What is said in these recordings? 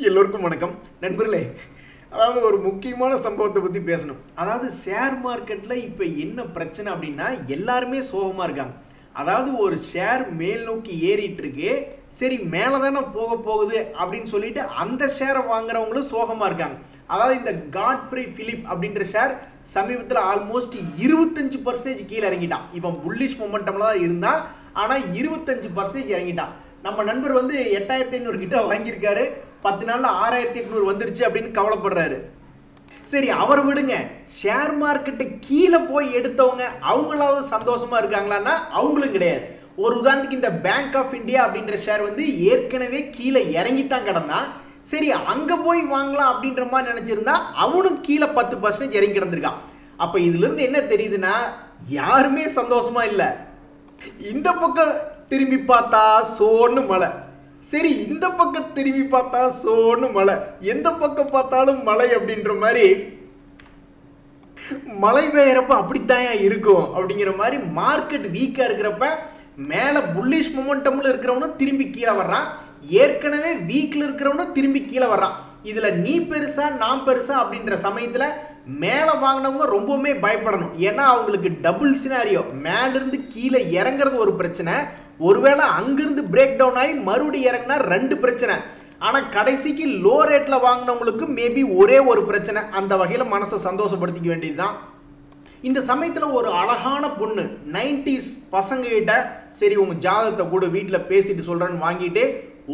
எல்லோருக்கும் வணக்கம் நண்பர்களே. அதாவது ஒரு முக்கியமான சம்பவத்தை பற்றி பேசணும். அதாவது ஷேர் மார்க்கெட்டில் இப்போ என்ன பிரச்சனை அப்படின்னா எல்லாருமே சோகமாக இருக்காங்க. அதாவது ஒரு ஷேர் மேல் நோக்கி ஏறிட்டு இருக்கு, சரி மேலே தானே போக போகுது அப்படின்னு சொல்லிட்டு அந்த ஷேரை வாங்குறவங்களும் சோகமாக இருக்காங்க. அதாவது இந்த காட்ஃப்ரே பிலிப் அப்படின்ற ஷேர் சமீபத்தில் ஆல்மோஸ்ட் 25% கீழே இறங்கிட்டான். இவன் புல்லிஷ் மொமெண்டம்ல தான் இருந்தான், ஆனால் 25% இறங்கிட்டான். நம்ம நண்பர் வந்து 8500 கிட்ட வாங்கியிருக்காரு, 10 நாள்ல 6800 வந்துருச்சு அப்படின்னு கவலைப்படுறாரு. சரி அவர் விடுங்க, ஷேர் மார்க்கெட்டு கீழே போய் எடுத்தவங்க அவங்களாவது சந்தோஷமா இருக்காங்களான்னா அவங்களும் கிடையாது. ஒரு உதாரணத்துக்கு இந்த பேங்க் ஆஃப் இந்தியா அப்படின்ற ஷேர் வந்து ஏற்கனவே கீழே இறங்கித்தான் கிடந்தான். சரி அங்க போய் வாங்கலாம் அப்படின்ற மாதிரி நினைச்சிருந்தா அவனும் கீழே 10% இறங்கி கிடந்திருக்கான். அப்ப இதுல இருந்து என்ன தெரியுதுன்னா யாருமே சந்தோஷமா இல்லை. இந்த பக்கம் திரும்பி பார்த்தா சோன்னு மழை, சரி இந்த பக்கம் திரும்பி பார்த்தா சோன்னு மழை, எந்த பக்கம் பார்த்தாலும் மழை அப்படின்ற மாதிரி மழை பெய்யறப்ப அப்படித்தான் இருக்கும் அப்படிங்கிற மாதிரி மார்க்கெட் வீக்கா இருக்கிறப்ப மேல புல்லிஷ் மொமெண்டம்ல இருக்கிறவனும் திரும்பி கீழே வர்றான், ஏற்கனவே வீக்ல இருக்கிறவனும் திரும்பி கீழே வர்றான். இதுல நீ பெருசா நான் பெருசா அப்படின்ற சமயத்துல மேலே வாங்கினவங்க ரொம்பவுமே பயப்படணும். ஏன்னா அவங்களுக்கு டபுள் சினாரியோ, மேலிருந்து கீழே இறங்குறது ஒரு பிரச்சனை, ஒருவேளை அங்கிருந்து பிரேக் டவுன் ஆகி மறுபடியும் இறங்கினா 2 பிரச்சனை. ஆனால் கடைசிக்கு லோ ரேட்டில் வாங்கினவங்களுக்கு மேபி ஒரே ஒரு பிரச்சனை. அந்த வகையில் மனசை சந்தோஷப்படுத்திக்க வேண்டியதுதான். இந்த சமயத்தில் ஒரு அழகான பொண்ணு 90s பசங்க கிட்ட சரி உங்கள் ஜாதகத்தை கூட வீட்டில் பேசிட்டு சொல்கிறேன்னு வாங்கிட்டு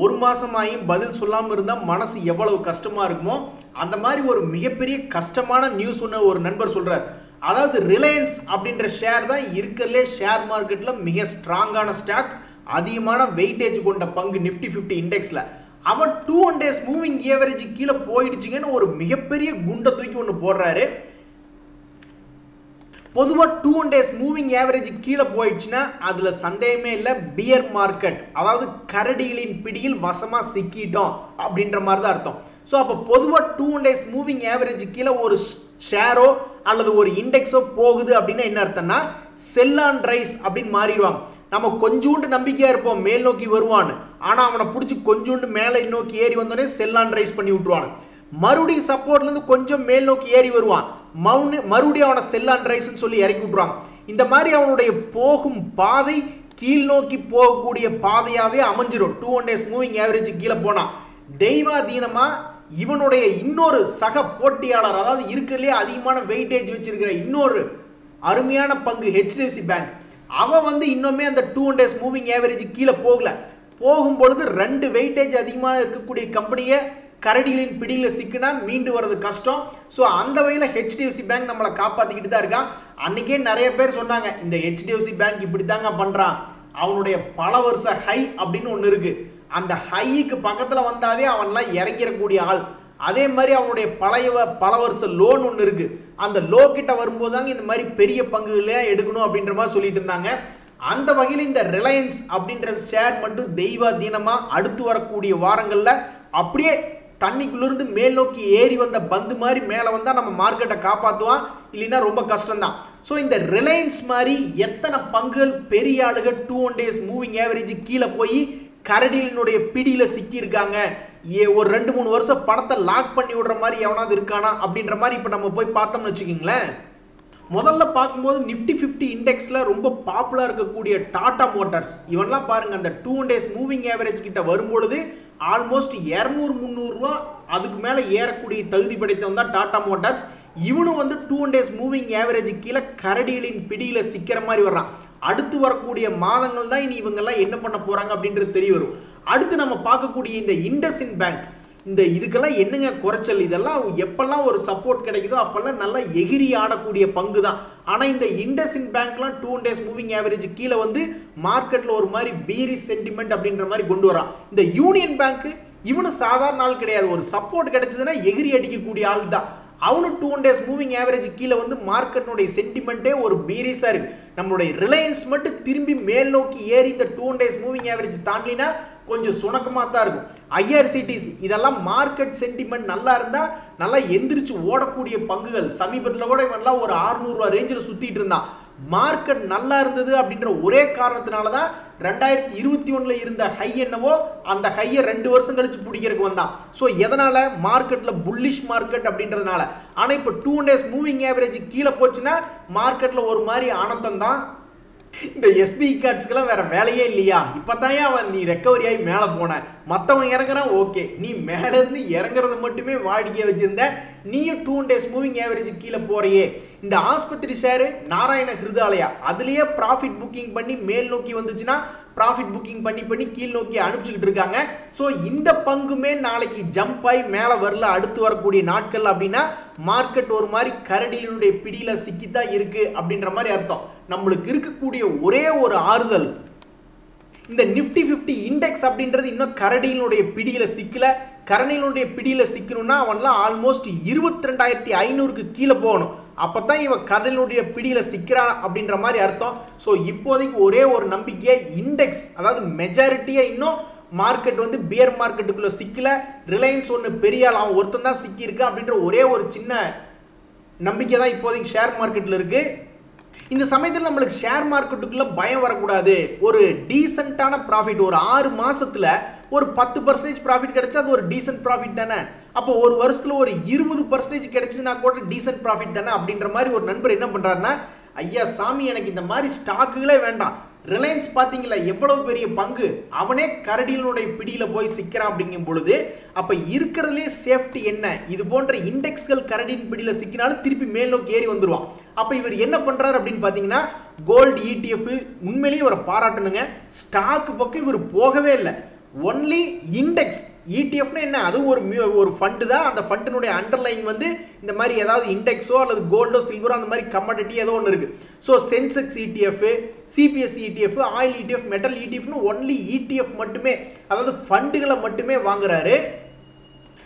1 மாதமாயும் பதில் சொல்லாமல் இருந்தால் மனசு எவ்வளவு கஷ்டமாக இருக்குமோ அந்த மாதிரி ஒரு மிகப்பெரிய கஷ்டமான நியூஸ் ஒன்று ஒரு நண்பர் சொல்கிறார். அதாவது ரிலையன்ஸ் அப்படின்ற ஷேர் தான் இருக்கிறதுலே ஷேர் மார்க்கெட்டில் மிக ஸ்ட்ராங்கான ஸ்டாக், அதிகமான வெயிட்டேஜ் கொண்ட பங்கு நிஃப்டி 50 இண்டெக்ஸில். அவன் 2 days மூவிங் ஏவரேஜ் கீழே போயிடுச்சுங்கன்னு ஒரு மிகப்பெரிய குண்டை தூக்கி ஒன்று போடுறாரு. பொதுவாக 2 days மூவிங் ஏவரேஜ் கீழே போயிடுச்சுன்னா அதில் சந்தேகமே இல்லை, பியர் மார்க்கெட், அதாவது கரடிகளின் பிடியில் வசமாக சிக்கிட்டோம் அப்படின்ற மாதிரி தான் அர்த்தம். ஸோ அப்போ பொதுவாக 2 days மூவிங் ஏவரேஜ் கீழே ஒரு ஷேரோ அல்லது ஒரு இண்டெக்ஸோ போகுது அப்படின்னா என்ன அர்த்தம்னா செல் ஆன் ரைஸ் அப்படின்னு மாறிடுவாங்க. நம்ம கொஞ்சோண்டு நம்பிக்கையாக இருப்போம் மேல் நோக்கி வருவான்னு, ஆனால் அவனை பிடிச்சி கொஞ்சோண்டு மேலே நோக்கி ஏறி வந்தோடனே செல் ஆன் ரைஸ் பண்ணி விட்டுருவாங்க. மறுபடியும் சப்போர்ட்லேருந்து கொஞ்சம் மேல் நோக்கி ஏறி வருவான், மறுபடியும் அவனை செல் ஆன் ரைஸ்ன்னு சொல்லி இறக்கி விட்டுருவாங்க. இந்த மாதிரி அவனுடைய போகும் பாதை கீழ் நோக்கி போகக்கூடிய பாதையாகவே அமைஞ்சிடும். 2 days மூவிங் ஏவரேஜ் கீழே போனால் தெய்வாதீனமா இவனுடைய இன்னொரு சக போட்டியாளர், அதாவது இருக்கிறதுலே அதிகமான வெயிட்டேஜ் வச்சிருக்கிற இன்னொரு அருமையான பங்கு HDFC பேங்க், அவன் வந்து இன்னுமே அந்த 2 days மூவிங் ஏவரேஜ் கீழே போகல. போகும்பொழுது 2 வெயிட்டேஜ் அதிகமாக இருக்கக்கூடிய கம்பெனியை கரடிகளின் பிடியில் சிக்கினா மீண்டு வர்றது கஷ்டம். ஸோ அந்த வகையில் HDFC பேங்க் நம்மளை காப்பாற்றிக்கிட்டு தான் இருக்கான். அன்றைக்கே நிறைய பேர் சொன்னாங்க இந்த HDFC பேங்க் இப்படி தாங்க பண்ணுறான், அவனுடைய பல வருஷ ஹை அப்படின்னு ஒன்று இருக்குது, அந்த ஹைக்கு பக்கத்தில் வந்தாவே அவன்லாம் இறங்கிடக்கூடிய ஆள். அதே மாதிரி அவனுடைய பல வருஷ லோன் ஒன்று இருக்குது, அந்த லோ கிட்ட வரும்போது தாங்க இந்த மாதிரி பெரிய பங்குகளே எடுக்கணும் அப்படின்ற மாதிரி சொல்லிட்டு இருந்தாங்க. அந்த வகையில் இந்த ரிலையன்ஸ் அப்படின்ற ஷேர் மட்டும் தெய்வாதீனமாக அடுத்து வரக்கூடிய வாரங்களில் அப்படியே தண்ணிக்குள்ளிருந்து மேல் நோக்கி ஏறி வந்த பந்து மாதிரி மேலே வந்தால் நம்ம மார்க்கெட்டை காப்பாற்றுவான், இல்லைன்னா ரொம்ப கஷ்டம்தான். ஸோ இந்த ரிலையன்ஸ் மாதிரி எத்தனை பங்குகள் பெரிய ஆளுகள் 2 days மூவிங் ஏவரேஜ் கீழே போய் கரடியினுடைய பிடியில் சிக்கியிருக்காங்க, ஒரு 2-3 வருஷம் பணத்தை லாக் பண்ணி விடுற மாதிரி எவனாவது இருக்கானா அப்படின்ற மாதிரி இப்போ நம்ம போய் பார்த்தோம்னு வச்சுக்கிங்களேன். முதல்ல பார்க்கும்போது நிஃப்டி 50 இண்டெக்ஸில் ரொம்ப பாப்புலர் இருக்கக்கூடிய டாடா மோட்டார்ஸ், இவன்லாம் பாருங்கள் அந்த 2 days மூவிங் ஏவரேஜ் கிட்ட வரும்பொழுது ஆல்மோஸ்ட் 200-300 ரூபா அதுக்கு மேலே ஏறக்கூடிய தகுதி படைத்தவன் தான் டாடா மோட்டார்ஸ். இவனும் வந்து 2 days மூவிங் ஏவரேஜ் கீழே கரடிகளின் பிடியில் சிக்கிற மாதிரி வர்றான். அடுத்து வரக்கூடிய மாதங்கள் தான் இனி இவங்கெல்லாம் என்ன பண்ண போகிறாங்க அப்படின்றது தெரிய வரும். அடுத்து நம்ம பார்க்கக்கூடிய இந்த இண்டஸ்இண்ட் பேங்க், இந்த இதுக்கெல்லாம் என்னங்க குறைச்சல், இதெல்லாம் எப்பெல்லாம் ஒரு சப்போர்ட் கிடைக்குதோ அப்பெல்லாம் நல்லா எகிரி ஆடக்கூடிய பங்கு தான். ஆனால் இந்த இண்டஸ்இண்ட் பேங்க்லாம் 2 days மூவிங் ஏவரேஜ் கீழே வந்து மார்க்கெட்டில் ஒரு மாதிரி பீரிஷ் சென்டிமெண்ட் அப்படின்ற மாதிரி கொண்டு வரான். இந்த யூனியன் பேங்க் இவனும் சாதாரண ஆள் கிடையாது, ஒரு சப்போர்ட் கிடைச்சதுன்னா எகிரி அடிக்கக்கூடிய ஆள் தான். அவனும் 2 days மூவிங் ஏவரேஜ் கீழே வந்து மார்க்கெட்டினுடைய சென்டிமெண்ட்டே ஒரு பீரிஸாக இருக்கு. நம்மளுடைய ரிலையன்ஸ் மட்டும் திரும்பி மேல் நோக்கி ஏறி இந்த 2 days மூவிங் ஏவரேஜ் தாண்டினா கொஞ்சம் சுணக்கமாக தான் இருக்கும். IRCTC இதெல்லாம் மார்க்கெட் சென்டிமெண்ட் நல்லா இருந்தால் நல்லா எந்திரிச்சு ஓடக்கூடிய பங்குகள். சமீபத்தில் கூட இவன்லாம் ஒரு 600 ரூபா ரேஞ்சில் சுற்றிட்டு இருந்தான். மார்க்கெட் நல்லா இருந்தது அப்படின்ற ஒரே காரணத்தினால தான் 2021 இருந்த ஹை என்னவோ அந்த ஹையை 2 வருஷம் கழிச்சு பிடிக்கிறதுக்கு வந்தான். ஸோ எதனால மார்க்கெட்ல புல்லிஷ் மார்க்கெட் அப்படின்றதுனால. ஆனா இப்போ 2 days மூவிங் ஆவரேஜ் கீழே போச்சுன்னா மார்க்கெட்ல ஒரு மாதிரி ஆனந்தம் தான். இந்த எஸ்பி கார்ட்ஸ்க்கெல்லாம் வேற வேலையே இல்லையா? இப்பதான் அவன் நீ ரெக்கவரி ஆகி மேலே போன, மற்றவன் இறங்குறான் ஓகே, நீ மேல இருந்து இறங்குறது மட்டுமே வாடிக்கை வச்சிருந்த, நீயும் 2 days மூவிங் ஆவரேஜ் கீழே போறியே. இந்த ஆஸ்பத்திரி ஷேரு நாராயண ஹிருதாலயா அதுலயே ப்ராஃபிட் புக்கிங் பண்ணி மேல் நோக்கி வந்துச்சுன்னா ப்ராஃபிட் புக்கிங் பண்ணி கீழ் நோக்கி அனுப்பிச்சுக்கிட்டு இருக்காங்க. ஸோ இந்த பங்குமே நாளைக்கு ஜம்ப் ஆகி மேலே வரல அடுத்து வரக்கூடிய நாட்கள் அப்படின்னா மார்க்கெட் ஒரு மாதிரி கரடியினுடைய பிடியில சிக்கித்தான் இருக்கு அப்படின்ற மாதிரி அர்த்தம். நம்மளுக்கு இருக்கக்கூடிய ஒரே ஒரு ஆறுதல், இந்த நிஃப்டி 50 இண்டெக்ஸ் அப்படின்றது இன்னும் கரடியினுடைய பிடியில சிக்கல. கரடியினுடைய பிடியில சிக்கணும்னா அவன்லாம் ஆல்மோஸ்ட் 22,500க்கு கீழே போகணும். அப்பதான் இவன் கரடியினுடைய பிடியில சிக்கிறான் அப்படின்ற மாதிரி அர்த்தம். ஸோ இப்போதைக்கு ஒரே ஒரு நம்பிக்கை, இண்டெக்ஸ் அதாவது மெஜாரிட்டியா இன்னும் மார்க்கெட் வந்து பியர் மார்க்கெட்டுக்குள்ள சிக்கல. ரிலையன்ஸ் ஒன்று பெரிய ஆள், அவன் ஒருத்தன் தான் சிக்கி இருக்கு அப்படின்ற ஒரே ஒரு சின்ன நம்பிக்கை தான் இப்போதைக்கு ஷேர் மார்க்கெட்ல இருக்கு. இந்த சமயத்தில் நம்மளுக்கு ஷேர் மார்க்கெட்டுக்குள்ள பயம் வரக்கூடாது. ஒரு டீசென்ட்டான ப்ராஃபிட் ஒரு 6 மாசத்துல ஒரு 10% ப்ராஃபிட் கிடைச்சா அது ஒரு டீசென்ட் ப்ராஃபிட் தானே. அப்போ ஒரு வருஷத்துல ஒரு 20% கிடைச்சதுன்னா கூட டீசென்ட் ப்ராஃபிட் தானே அப்படின்ற மாதிரி ஒரு நண்பர் என்ன பண்றாருன்னா, ஐயா சாமி எனக்கு இந்த மாதிரி ஸ்டாக்குகளே வேண்டாம், ரிலையன்ஸ் பார்த்தீங்களா எவ்வளவு பெரிய பங்கு, அவனே கரடியினுடைய பிடியில போய் சிக்கிறான் அப்படிங்கும் பொழுது அப்ப இருக்கிறதுலே சேஃப்டி என்ன, இது போன்ற இண்டெக்ஸ்கள் கரடியின் பிடியில சிக்கினாலும் திருப்பி மேல் நோக்கி ஏறி வந்துருவான். அப்ப இவர் என்ன பண்றாரு அப்படின்னு பாத்தீங்கன்னா, கோல்டு ETF உண்மையிலேயே இவரை பாராட்டணுங்க. ஸ்டாக் பக்கம் இவர் போகவே இல்லை, ஒன்லி இண்டெக்ஸ். ETF என்ன, அது ஒரு ஃபண்டு தான். அந்த ஃபண்டினுடைய அண்டர்லைன் வந்து இந்த மாதிரி ஏதாவது இண்டெக்ஸோ அல்லது கோல்டோ சில்வரோ அந்த மாதிரி கமாடிட்டி ஏதோ ஒன்று இருக்கு. So Sensex ETF, CPS ETF, oil ETF, metal ETFன்னு ஒன்லி ETF மட்டுமே, அதாவது ஃபண்டுகளை மட்டுமே வாங்குறாரு.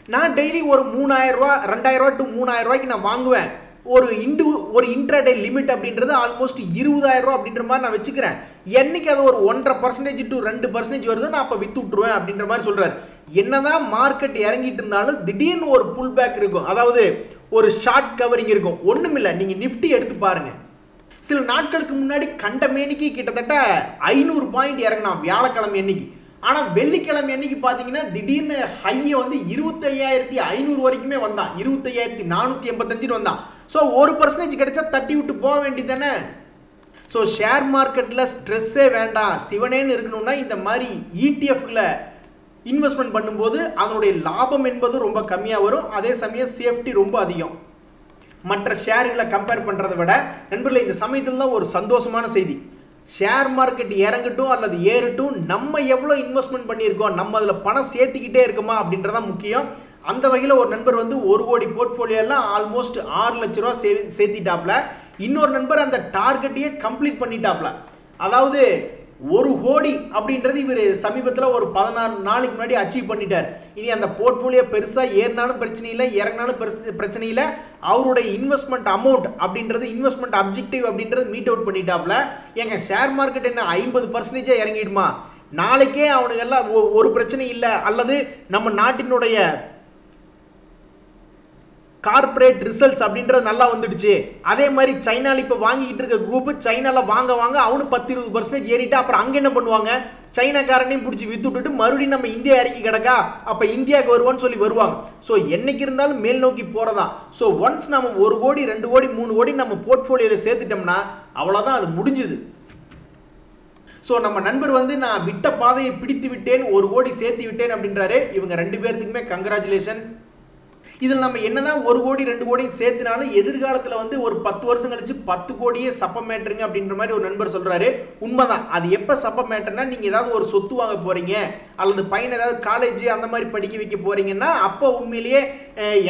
நான் டெய்லி ஒரு 3000 ரூபா 2000 to 3000 ரூபாய்க்கு நான் வாங்குவேன். ஒரு இன்ட்ராடே லிமிட் அப்படின்றது ஆல்மோஸ்ட் 20,000 ரூபா அப்படின்ற மாதிரி நான் வச்சுக்கிறேன். என்னைக்கு அது ஒரு 1.5% to 2% வருது நான் அப்போ வித்து விட்டுருவேன் அப்படின்ற மாதிரி சொல்றாரு. என்னதான் மார்க்கெட் இறங்கிட்டு இருந்தாலும் திடீர்னு ஒரு புல் பேக் இருக்கும், அதாவது ஒரு ஷார்ட் கவரிங் இருக்கும். ஒண்ணுமில்லை, நீங்க நிஃப்டி எடுத்து பாருங்க. சில நாட்களுக்கு முன்னாடி கண்டமேனிக்கு கிட்டத்தட்ட 500 பாயிண்ட் இறங்கினான் வியாழக்கிழமை அன்னைக்கு. ஆனா வெள்ளிக்கிழமை அன்னைக்கு பாத்தீங்கன்னா திடீர்னு ஹையை வந்து 25,500 வரைக்குமே வந்தான், 25,485 வந்தான். ஸோ 1% கிடைச்சா தட்டி விட்டு போக வேண்டியதானே. ஸோ ஷேர் மார்க்கெட்ல ஸ்ட்ரெஸ்ஸே வேண்டாம், சிவனேன்னு இருக்கணும்னா இந்த மாதிரி ETFல இன்வெஸ்ட்மெண்ட் பண்ணும்போது அதனுடைய லாபம் என்பது ரொம்ப கம்மியாக வரும், அதே சமயம் சேஃப்டி ரொம்ப அதிகம். மற்ற ஷேர்களை கம்பேர் பண்றதை விட நண்பர்களே இந்த சமயத்தில் தான் ஒரு சந்தோஷமான செய்தி. ஷேர் மார்க்கெட் இறங்கட்டும் அல்லது ஏறட்டும், நம்ம எவ்வளோ இன்வெஸ்ட்மெண்ட் பண்ணியிருக்கோம், நம்ம அதில் பணம் சேர்த்துக்கிட்டே இருக்குமா அப்படின்றதான் முக்கியம். அந்த வகையில் ஒரு நண்பர் வந்து 1 கோடி போர்ட்ஃபோலியோலாம் ஆல்மோஸ்ட் 6 லட்ச ரூபா சேர்த்திட்டாப்ல. இன்னொரு நண்பர் அந்த டார்கெட்டையே கம்ப்ளீட் பண்ணிட்டாப்ல. அதாவது 1 கோடி அப்படின்றது இவர் சமீபத்தில் ஒரு 14 நாளைக்கு முன்னாடி அச்சீவ் பண்ணிட்டார். இனி அந்த போர்ட்ஃபோலியோ பெருசாக ஏறினாலும் பிரச்சனை இல்லை, இறங்கினாலும் பிரச்சனை இல்லை. அவருடைய இன்வெஸ்ட்மெண்ட் அமௌண்ட் அப்படின்றது, இன்வெஸ்ட்மெண்ட் அப்ஜெக்டிவ் அப்படின்றது மீட் அவுட் பண்ணிட்டாப்ல. எங்க ஷேர் மார்க்கெட் என்ன 50% இறங்கிடுமா? நாளைக்கே அவனுங்கெல்லாம் ஒரு பிரச்சனை இல்லை, அல்லது நம்ம நாட்டினுடைய கார்பரேட் ரிசல்ட்ஸ் அப்படின்றது நல்லா வந்துடுச்சு. அதே மாதிரி சைனால இப்போ வாங்கிட்டு இருக்க குரூப் சைனால வாங்க அவனு 10-20% ஏறிட்டு அப்புறம் அங்கே என்ன பண்ணுவாங்க, சைனாக்காரனையும் பிடிச்சி வித்து விட்டுட்டு மறுபடியும் நம்ம இந்தியா இறக்கி கிடக்கா, அப்போ இந்தியாவுக்கு வருவான்னு சொல்லி வருவாங்க. ஸோ என்னைக்கு இருந்தாலும் மேல் நோக்கி போறதா. ஸோ ஒன்ஸ் நம்ம 1 கோடி 2 கோடி 3 கோடி நம்ம போர்ட்ஃபோலியோவில் சேர்த்துட்டோம்னா அவ்வளோதான், அது முடிஞ்சுது. ஸோ நம்ம நண்பர் வந்து நான் விட்ட பாதையை பிடித்து விட்டேன், 1 கோடி சேர்த்து விட்டேன் அப்படின்றாரு. இவங்க 2 பேர்த்துக்குமே கங்க்ராச்சுலேஷன். இதில் நம்ம என்னதான் 1 கோடி 2 கோடி சேர்த்துனாலும் எதிர்காலத்தில் வந்து ஒரு 10 வருஷம் கழிச்சு 10 கோடியே சப்ப மேட்டருங்க அப்படின்ற மாதிரி ஒரு நண்பர் சொல்றாரு. உண்மைதான். அது எப்போ சப்ப மேட்டர்னா, நீங்க ஏதாவது ஒரு சொத்து வாங்க போறீங்க அல்லது பையன் ஏதாவது காலேஜ் அந்த மாதிரி படிக்க வைக்க போறீங்கன்னா அப்போ உண்மையிலேயே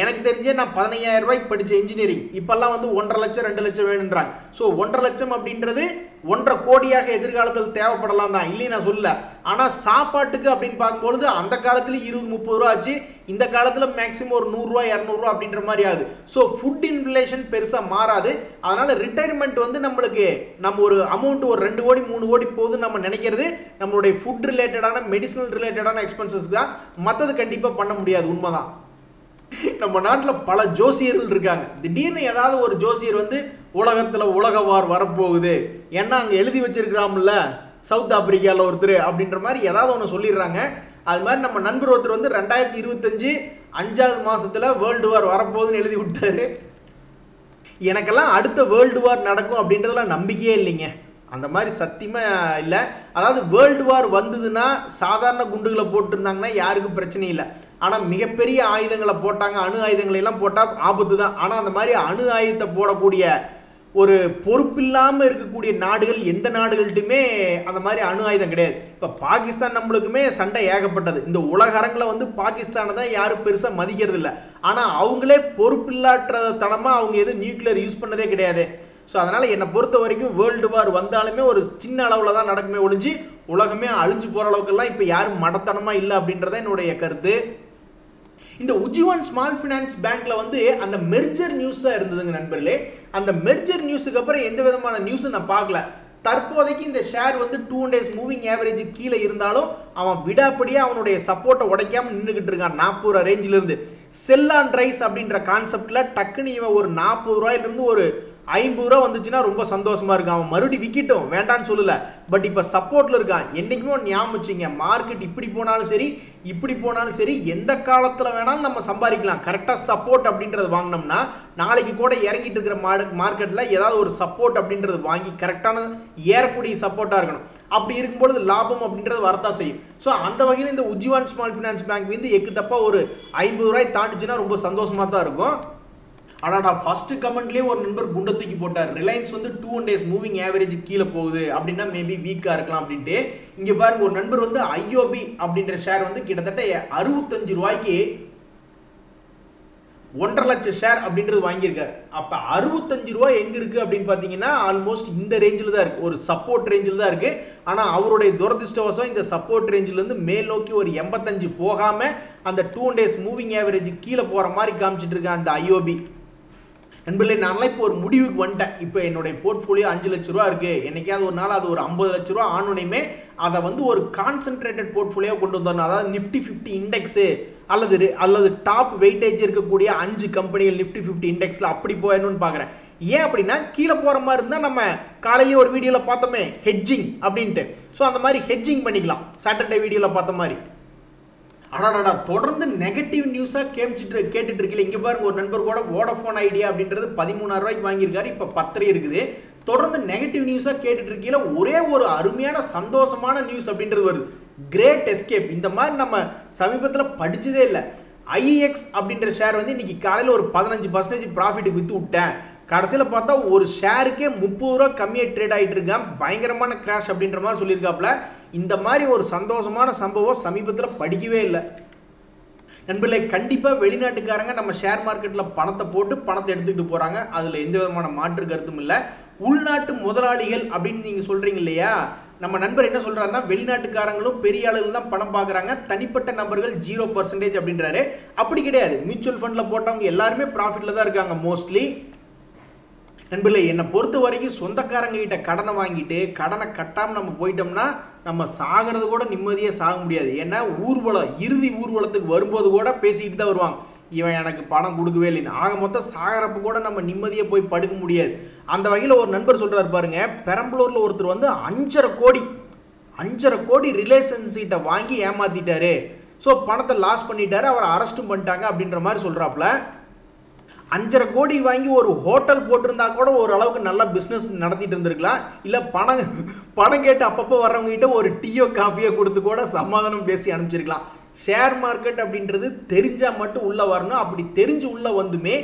எனக்கு தெரிஞ்சே நான் 15,000 ரூபாய்க்கு படிச்ச இன்ஜினியரிங் இப்பெல்லாம் வந்து 1.5 லட்சம் 2 லட்சம் வேணுன்றாங்க. ஸோ 1.5 லட்சம் அப்படின்றது 1.5 கோடியாக எதிர்காலத்தில் தேவைப்படலாம் தான், இல்லையே நான் சொல்லல. ஆனால் சாப்பாட்டுக்கு அப்படின்னு பார்க்கும்பொழுது அந்த காலத்தில் 20-30 ரூபா ஆச்சு, இந்த காலத்தில் மேக்ஸிமம் ஒரு 100 ரூபா 200 ரூபா அப்படின்ற மாதிரி ஆகுது. ஸோ ஃபுட் இன்ஃப்ளேஷன் பெருசாக மாறாது. அதனால ரிட்டையர்மெண்ட் வந்து நம்மளுக்கு நம்ம ஒரு அமௌண்ட் ஒரு 2 கோடி 3 கோடி போகுதுன்னு நம்ம நினைக்கிறது நம்மளுடைய ஃபுட் ரிலேட்டடான மெடிசனல் ரிலேட்டடான எக்ஸ்பென்சஸ் தான், மற்றது கண்டிப்பாக பண்ண முடியாது. உண்மைதான். நம்ம நாட்டில் பல ஜோசியர்கள் இருக்காங்க. திடீர்னு ஏதாவது ஒரு ஜோசியர் வந்து உலகத்தில் உலக வார் வரப்போகுது, ஏன்னா அங்கே எழுதி வச்சிருக்கிறாம்ல சவுத் ஆப்பிரிக்காவில் ஒருத்தர் அப்படின்ற மாதிரி ஏதாவது ஒன்று சொல்லிடுறாங்க. அது மாதிரி நம்ம நண்பர் ஒருத்தர் வந்து 2025 5வது மாதத்தில் வேர்ல்டு வார் வரப்போகுதுன்னு எழுதி விட்டாரு. எனக்கெல்லாம் அடுத்த வேர்ல்டு வார் நடக்கும் அப்படின்றதுலாம் நம்பிக்கையே இல்லைங்க. அந்த மாதிரி சத்தியமாக இல்லை. அதாவது வேர்ல்டு வார் வந்ததுன்னா சாதாரண குண்டுகளை போட்டுருந்தாங்கன்னா யாருக்கும் பிரச்சனை இல்லை. ஆனால் மிகப்பெரிய ஆயுதங்களை போட்டாங்க, அணு ஆயுதங்களை எல்லாம் போட்டால் ஆபத்து தான். ஆனால் அந்த மாதிரி அணு ஆயுதத்தை போடக்கூடிய ஒரு பொறுப்பில்லாமல் இருக்கக்கூடிய நாடுகள் எந்த நாடுகள்ட்டுமே அந்த மாதிரி அணு ஆயுதம் கிடையாது. இப்போ பாகிஸ்தான் நம்மளுக்குமே சண்டை ஏகப்பட்டது. இந்த உலக அரங்கில் வந்து பாகிஸ்தானை தான் யாரும் பெருசாக மதிக்கிறது இல்லை. ஆனால் அவங்களே பொறுப்பில்லாற்றத்தனமாக அவங்க எதுவும் நியூக்ளியர் யூஸ் பண்ணதே கிடையாது. ஸோ அதனால் என்னை பொறுத்த வரைக்கும் வேர்ல்டு வார் வந்தாலுமே ஒரு சின்ன அளவில் தான் நடக்குமே ஒழிஞ்சு உலகமே அழிஞ்சு போகிற அளவுக்குலாம் இப்போ யாரும் மடத்தனமாக இல்லை அப்படின்றத என்னுடைய கருத்து. இந்த உஜ்ஜீவன் ஸ்மால் ஃபினான்ஸ் பேங்க்ல வந்து அந்த மெர்ஜர் நியூஸாக இருந்ததுங்க நண்பர்களே. அந்த மெர்ஜர் நியூஸுக்கு அப்புறம் எந்த விதமான நியூஸும் நான் பார்க்கல. தற்போதைக்கு இந்த ஷேர் வந்து 2 days மூவிங் ஆவரேஜ் கீழே இருந்தாலும் அவன் விடாப்படியாக அவனுடைய சப்போர்ட்டை உடைக்காமல் நின்றுக்கிட்டு இருக்கான் 40 ரூபா ரேஞ்சிலிருந்து. செல் ஆன் ரைஸ் அப்படின்ற கான்செப்டில் டக்குன்னு இவன் ஒரு 40 ரூபாயிலிருந்து ஒரு 50 ரூபா வந்துச்சுன்னா ரொம்ப சந்தோஷமா இருக்கும். அவன் மறுபடியும் விக்கிட்டும் வேண்டான்னு சொல்லல, பட் இப்போ சப்போர்ட்ல இருக்கான். என்னைக்குமே ஞாபகம் வச்சுங்க, மார்க்கெட் இப்படி போனாலும் சரி இப்படி போனாலும் சரி எந்த காலத்தில் வேணாலும் நம்ம சம்பாதிக்கலாம். கரெக்டாக சப்போர்ட் அப்படின்றது வாங்கினோம்னா நாளைக்கு கூட இறங்கிட்டு இருக்கிற மார்க்கெட்டில் ஏதாவது ஒரு சப்போர்ட் அப்படின்றது வாங்கி கரெக்டான ஏறக்கூடிய சப்போர்ட்டாக இருக்கணும். அப்படி இருக்கும்பொழுது லாபம் அப்படின்றது வரத்தான் செய்யும். ஸோ அந்த வகையில் இந்த உஜ்ஜீவன் ஸ்மால் ஃபினான்ஸ் பேங்க் வந்து எக்கு தப்பா ஒரு 50 ரூபாய் தாண்டிச்சுன்னா ரொம்ப சந்தோஷமாக தான் இருக்கும். ஆனால் ஃபர்ஸ்ட் கமெண்ட்லேயே ஒரு நண்பர் குண்டை தூக்கி போட்டார், ரிலையன்ஸ் வந்து 2 days மூவிங் ஆவரேஜ் கீழே போகுது அப்படின்னா மேபி வீக்காக இருக்கலாம் அப்படின்ட்டு. இங்கே பாருங்க, ஒரு நண்பர் வந்து ஐஓபி அப்படின்ற ஷேர் வந்து கிட்டத்தட்ட 65 ரூபாய்க்கு 1.5 லட்சம் ஷேர் அப்படின்றது வாங்கியிருக்காரு. அப்போ 65 ரூபாய் எங்கே இருக்குது அப்படின்னு பார்த்தீங்கன்னா ஆல்மோஸ்ட் இந்த ரேஞ்சில் தான் இருக்குது, ஒரு சப்போர்ட் ரேஞ்சில் தான் இருக்குது. ஆனால் அவருடைய துரதிருஷ்டவசம் இந்த சப்போர்ட் ரேஞ்சிலேருந்து மேல் நோக்கி ஒரு 85 போகாமல் அந்த 2 days மூவிங் ஆவரேஜ் கீழே போகிற மாதிரி காமிச்சிட்டு இருக்கேன் அந்த ஐஓபி. நண்பர்களே, நான்லாம் இப்போ ஒரு முடிவுக்கு வந்துட்டேன். இப்போ என்னுடைய போர்ட்ஃபோலியோ 5 லட்ச ரூபா இருக்குது. என்னைக்காவது ஒரு நாள் அது ஒரு 50 லட்ச ரூபா ஆனோனையுமே அதை வந்து ஒரு கான்சென்ட்ரேட்டட் போர்ட்ஃபோலியோ கொண்டு வந்துடணும். அதாவது நிஃப்டி 50 இண்டெக்ஸு அல்லது டாப் வெயிட்டேஜ் இருக்கக்கூடிய 5 கம்பெனிகள் நிஃப்டி 50 இண்டெக்ஸில் அப்படி போயணும்னு பார்க்குறேன். ஏன் அப்படின்னா கீழே போகிற மாதிரி இருந்தால் நம்ம காலையிலேயே ஒரு வீடியோவில் பார்த்தோமே ஹெட்ஜிங் அப்படின்ட்டு, ஸோ அந்த மாதிரி ஹெட்ஜிங் பண்ணிக்கலாம் சாட்டர்டே வீடியோவில் பார்த்த மாதிரி. அடாடா, தொடர்ந்து நெகட்டிவ் நியூஸாக கேட்டுட்டு இருக்கல. இங்கே பாருங்க, ஒரு நண்பர் கூட வோடஃபோன் ஐடியா அப்படின்றது 13,000 ரூபாய்க்கு வாங்கியிருக்காரு, இப்போ 10 இருக்குது. தொடர்ந்து நெகட்டிவ் நியூஸாக கேட்டுட்டு இருக்கீங்களா, ஒரே ஒரு அருமையான சந்தோஷமான நியூஸ் அப்படின்றது வருது, கிரேட் எஸ்கேப். இந்த மாதிரி நம்ம சமீபத்தில் படிச்சதே இல்லை. ஐஎக்ஸ் அப்படின்ற ஷேர் வந்து இன்னைக்கு காலையில் ஒரு 15% ப்ராஃபிட்டுக்கு விற்று விட்டேன். கடைசியில் பார்த்தா ஒரு ஷேருக்கே 30 ரூபா கம்மியாக ட்ரேட் ஆகிட்டு இருக்கேன், பயங்கரமான கிராஷ் அப்படின்ற மாதிரி சொல்லியிருக்காப்புல. இந்த மாதிரி ஒரு சந்தோஷமான சம்பவம் சமீபத்தில் படிக்கவே இல்லை. நண்பர்களே, கண்டிப்பாக வெளிநாட்டுக்காரங்க நம்ம ஷேர் மார்க்கெட்டில் பணத்தை போட்டு பணத்தை எடுத்துக்கிட்டு போகிறாங்க, அதில் எந்த விதமான மாற்று கருத்தும் இல்லை. உள்நாட்டு முதலாளிகள் அப்படின்னு நீங்கள் சொல்கிறீங்க இல்லையா, நம்ம நண்பர் என்ன சொல்கிறாருன்னா வெளிநாட்டுக்காரங்களும் பெரிய அளவில் தான் பணம் பார்க்குறாங்க, தனிப்பட்ட நபர்கள் 0% அப்படின்றாரு. அப்படி கிடையாது, மியூச்சுவல் ஃபண்டில் போட்டவங்க எல்லாருமே ப்ராஃபிட்டில் தான் இருக்காங்க மோஸ்ட்லி. நண்பர்களே, என்னை பொறுத்த வரைக்கும் சொந்தக்காரங்க கிட்ட கடனை வாங்கிட்டு கடனை கட்டாமல் நம்ம போயிட்டோம்னா நம்ம சாகிறது கூட நிம்மதியாக சாக முடியாது. ஏன்னா ஊர்வலம், இறுதி ஊர்வலத்துக்கு வரும்போது கூட பேசிக்கிட்டு தான் வருவாங்க, இவன் எனக்கு பணம் கொடுக்கவே இல்லைன்னு. ஆக மொத்தம் சாகிறப்ப கூட நம்ம நிம்மதியாக போய் படுக்க முடியாது. அந்த வகையில் ஒரு நண்பர் சொல்கிறார் பாருங்க, பெரம்பலூரில் ஒருத்தர் வந்து 5.5 கோடி ரிலேஷன்ஷிப்ட வாங்கி ஏமாத்திட்டாரு. ஸோ பணத்தை லாஸ் பண்ணிட்டாரு, அவரை அரெஸ்ட்டும் பண்ணிட்டாங்க அப்படின்ற மாதிரி சொல்கிறாப்புல. 5.5 கோடி வாங்கி ஒரு ஹோட்டல் போட்டிருந்தா கூட ஓரளவுக்கு நல்லா பிஸ்னஸ் நடத்திட்டு இருந்திருக்கலாம். இல்லை பணம் கேட்டு அப்பப்போ வர்றவங்க கிட்ட ஒரு டீயோ காஃபியோ கொடுத்து கூட சமாதானம் பேசி அனுப்பிச்சிருக்கலாம். ஷேர் மார்க்கெட் அப்படின்றது தெரிஞ்சால் மட்டும் உள்ளே வரணும். அப்படி தெரிஞ்சு உள்ளே வந்துமே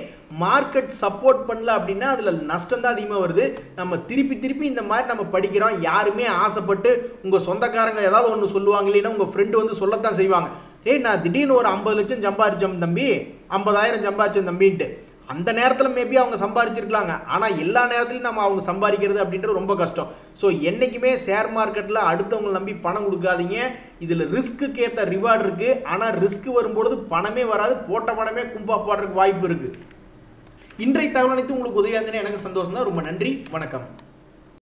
மார்க்கெட் சப்போர்ட் பண்ணல அப்படின்னா அதில் நஷ்டம் தான் அதிகமாக வருது. நம்ம திருப்பி இந்த மாதிரி நம்ம படிக்கிறோம். யாருமே ஆசைப்பட்டு உங்கள் சொந்தக்காரங்க ஏதாவது ஒன்று சொல்லுவாங்க, இல்லைன்னா உங்கள் ஃப்ரெண்டு வந்து சொல்லத்தான் செய்வாங்க, ஏய் நான் திடீர்னு ஒரு 50 லட்சம் சம்பாதிச்சேன் தம்பி, 50,000 சம்பாதிச்சேன் தம்பின்ட்டு. அந்த நேரத்தில் மேபி அவங்க சம்பாதிச்சிருக்கலாங்க. ஆனால் எல்லா நேரத்துலையும் நம்ம அவங்க சம்பாதிக்கிறது அப்படின்றது ரொம்ப கஷ்டம். ஸோ என்றைக்குமே ஷேர் மார்க்கெட்டில் அடுத்தவங்களை நம்பி பணம் கொடுக்காதீங்க. இதில் ரிஸ்க்கு ஏற்ற ரிவார்டு இருக்குது. ஆனால் ரிஸ்க் வரும்பொழுது பணமே வராது, போட்ட பணமே கும்பா போடுறதுக்கு வாய்ப்பு இருக்குது. இன்றைய தகவல் அனைத்து உங்களுக்கு உதவியாக இருந்தேன்னு எனக்கு சந்தோஷம் தான். ரொம்ப நன்றி, வணக்கம்.